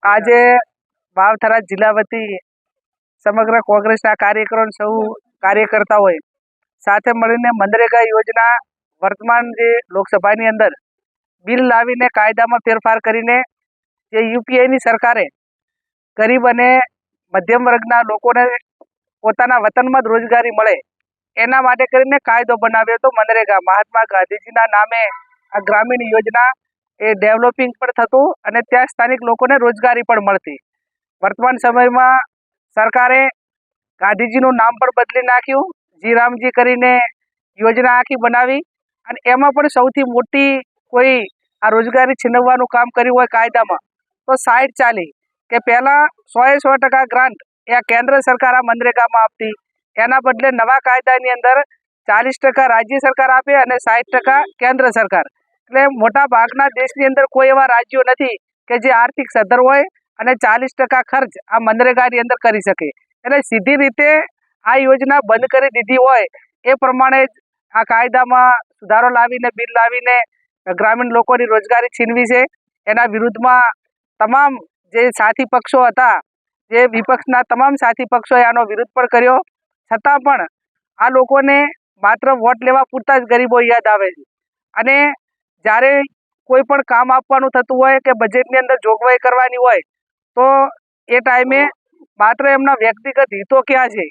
આજે વાવથરા જિલ્લા વતી સમગ્ર કોંગ્રેસના કાર્યકરો સૌ કાર્યકર્તાઓએ સાથે મળીને મનરેગા યોજના વર્તમાન જે લોકસભાની અંદર બિલ લાવીને કાયદામાં ફેરફાર કરીને જે યુપીએની સરકારે ગરીબ અને મધ્યમ વર્ગના લોકોને પોતાના વતનમાં જ રોજગારી મળે એના માટે કરીને કાયદો બનાવ્યો હતો મનરેગા. મહાત્મા ગાંધીજીના નામે આ ગ્રામીણ યોજના એ ડેવલપિંગ પણ થતું અને ત્યાં સ્થાનિક લોકોને રોજગારી પણ મળતી. વર્તમાન સમયમાં સરકારે ગાંધીજીનું નામ પણ બદલી નાખ્યું, જીરામજી કરીને યોજના આખી બનાવી અને એમાં પણ સૌથી મોટી કોઈ આ રોજગારી છીનવવાનું કામ કર્યું હોય કાયદામાં તો સાઈડ ચાલી કે પહેલાં 100% ગ્રાન્ટ એ કેન્દ્ર સરકાર આ મનરેગામાં આપતી, એના બદલે નવા કાયદાની અંદર 40% રાજ્ય સરકાર આપે અને 60% કેન્દ્ર સરકાર. એટલે મોટા ભાગના દેશની અંદર કોઈ એવા રાજ્યો નથી કે જે આર્થિક સદ્ધર હોય અને 40% ખર્ચ આ મનરેગાની અંદર કરી શકે. એટલે સીધી રીતે આ યોજના બંધ કરી દીધી હોય એ પ્રમાણે જ આ કાયદામાં સુધારો લાવીને બિલ લાવીને ગ્રામીણ લોકોની રોજગારી છીનવી છે. એના વિરુદ્ધમાં તમામ જે સાથી પક્ષો હતા, જે વિપક્ષના તમામ સાથી પક્ષોએ આનો વિરોધ પણ કર્યો. છતાં પણ આ લોકોને માત્ર વોટ લેવા પૂરતા જ ગરીબો યાદ આવે છે અને જ્યારે કોઈ પણ કામ આપવાનું થતું હોય કે બજેટની અંદર જોગવાઈ કરવાની હોય તો એ ટાઈમે માત્ર એમના વ્યક્તિગત હિતો ક્યાં છે.